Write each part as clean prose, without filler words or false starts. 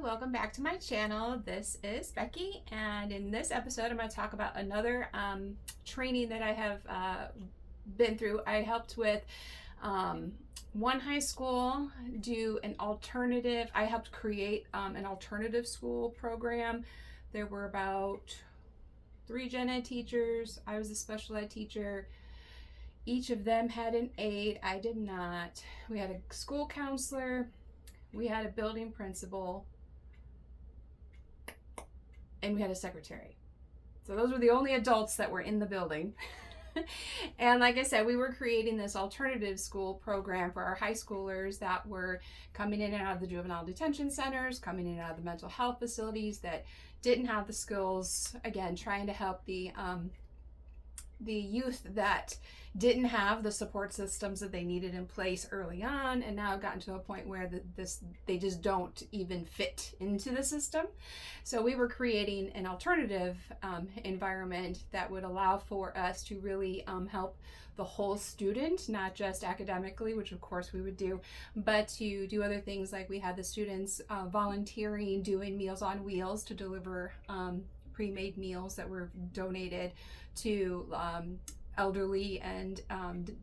welcome back to my channel. This is Becky, and in this episode I'm going to talk about another training that I have been through. I helped with one high school do an alternative. I helped create an alternative school program. There were about 3 gen ed teachers. I was a special ed teacher. Each of them had an aide. I did not. We had a school counselor. We had a building principal, and we had a secretary. So those were the only adults that were in the building. And like I said, we were creating this alternative school program for our high schoolers that were coming in and out of the juvenile detention centers, coming in and out of the mental health facilities that didn't have the skills, again, trying to help the youth that didn't have the support systems that they needed in place early on, and now gotten to a point where they just don't even fit into the system. So we were creating an alternative environment that would allow for us to really help the whole student, not just academically, which of course we would do, but to do other things. Like we had the students volunteering, doing Meals on Wheels to deliver pre-made meals that were donated to elderly and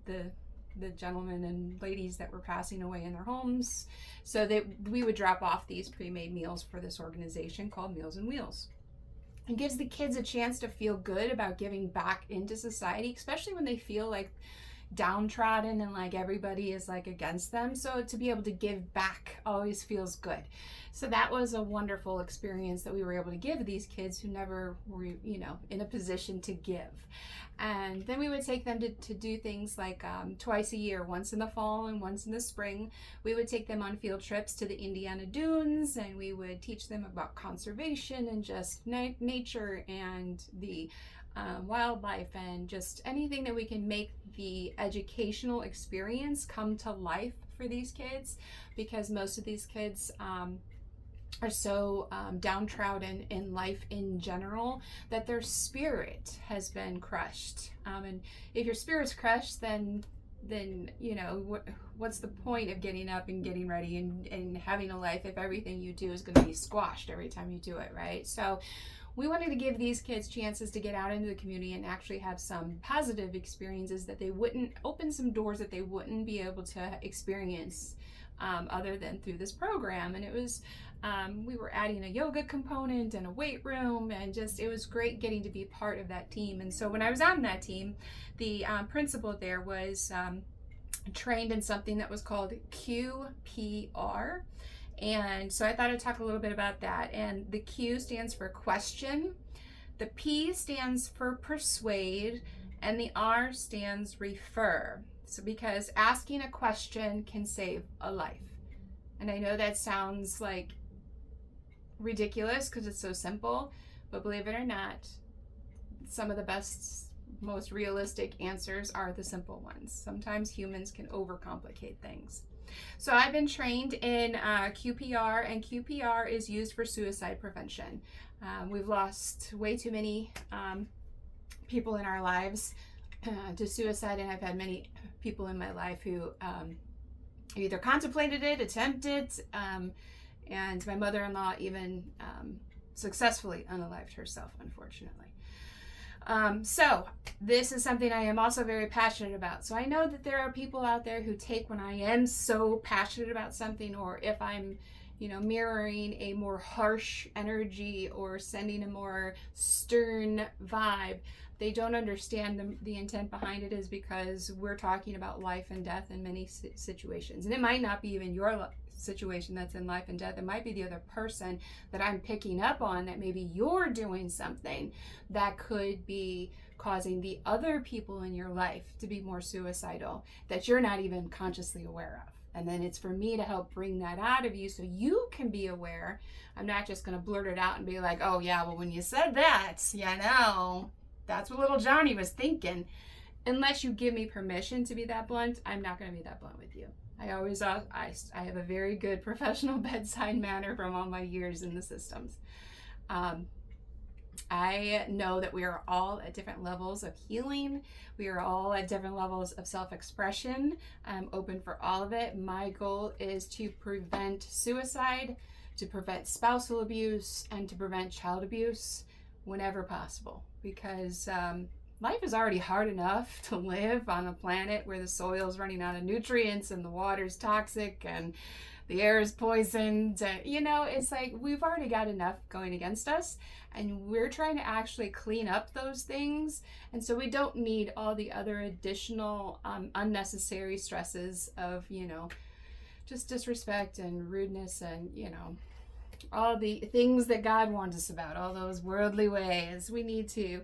the gentlemen and ladies that were passing away in their homes, so that we would drop off these pre-made meals for this organization called Meals on Wheels. It gives the kids a chance to feel good about giving back into society, especially when they feel like downtrodden and like everybody is like against them. So to be able to give back always feels good. So that was a wonderful experience that we were able to give these kids who never were, in a position to give. And then we would take them to do things like twice a year, once in the fall and once in the spring. We would take them on field trips to the Indiana Dunes, and we would teach them about conservation and just nature and the wildlife, and just anything that we can make the educational experience come to life for these kids, because most of these kids are so downtrodden in life in general that their spirit has been crushed. And if your spirit's crushed, then what's the point of getting up and getting ready and having a life if everything you do is going to be squashed every time you do it, right? So we wanted to give these kids chances to get out into the community and actually have some positive experiences, that they wouldn't open some doors that they wouldn't be able to experience other than through this program. And it was, we were adding a yoga component and a weight room, and just, it was great getting to be part of that team. And so when I was on that team, the principal there was trained in something that was called QPR. And so I thought I'd talk a little bit about that. And the Q stands for question, the P stands for persuade, and the R stands refer. So because asking a question can save a life. And I know that sounds like ridiculous because it's so simple, but believe it or not, some of the best, most realistic answers are the simple ones. Sometimes humans can overcomplicate things. So I've been trained in QPR, and QPR is used for suicide prevention. We've lost way too many people in our lives to suicide, and I've had many people in my life who either contemplated it, attempted, and my mother-in-law even successfully unalived herself, unfortunately. So this is something I am also very passionate about. So I know that there are people out there who take when I am so passionate about something, or if I'm, mirroring a more harsh energy or sending a more stern vibe, they don't understand the intent behind it is because we're talking about life and death in many situations. And it might not be even your situation that's in life and death. It might be the other person that I'm picking up on, that maybe you're doing something that could be causing the other people in your life to be more suicidal that you're not even consciously aware of. And then it's for me to help bring that out of you so you can be aware. I'm not just going to blurt it out and be like, oh yeah, well when you said that, that's what little Johnny was thinking. Unless you give me permission to be that blunt, I'm not going to be that blunt with you. I always, I have a very good professional bedside manner from all my years in the systems. I know that we are all at different levels of healing. We are all at different levels of self-expression. I'm open for all of it. My goal is to prevent suicide, to prevent spousal abuse, and to prevent child abuse whenever possible. Because life is already hard enough to live on a planet where the soil's running out of nutrients and the water's toxic and the air is poisoned. You know, it's like we've already got enough going against us, and we're trying to actually clean up those things. And so we don't need all the other additional unnecessary stresses of, you know, just disrespect and rudeness and, you know, all the things that God warns us about, all those worldly ways. We need to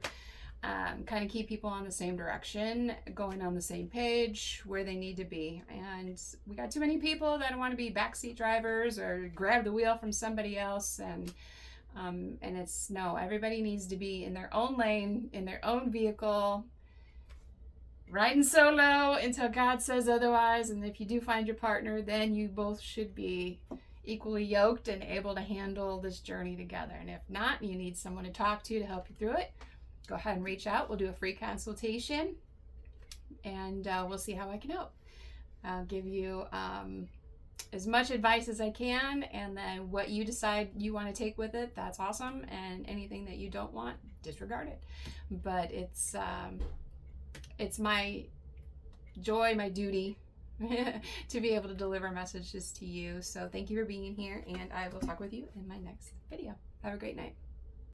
kind of keep people on the same direction, going on the same page where they need to be. And we got too many people that want to be backseat drivers or grab the wheel from somebody else. And it's no, everybody needs to be in their own lane, in their own vehicle, riding solo until God says otherwise. And if you do find your partner, then you both should be equally yoked and able to handle this journey together. And if not, you need someone to talk to help you through it, go ahead and reach out. We'll do a free consultation, and we'll see how I can help. I'll give you as much advice as I can, and then what you decide you want to take with it, that's awesome. And anything that you don't want, disregard it. But it's my joy, my duty to be able to deliver messages to you. So thank you for being here, and I will talk with you in my next video. Have a great night.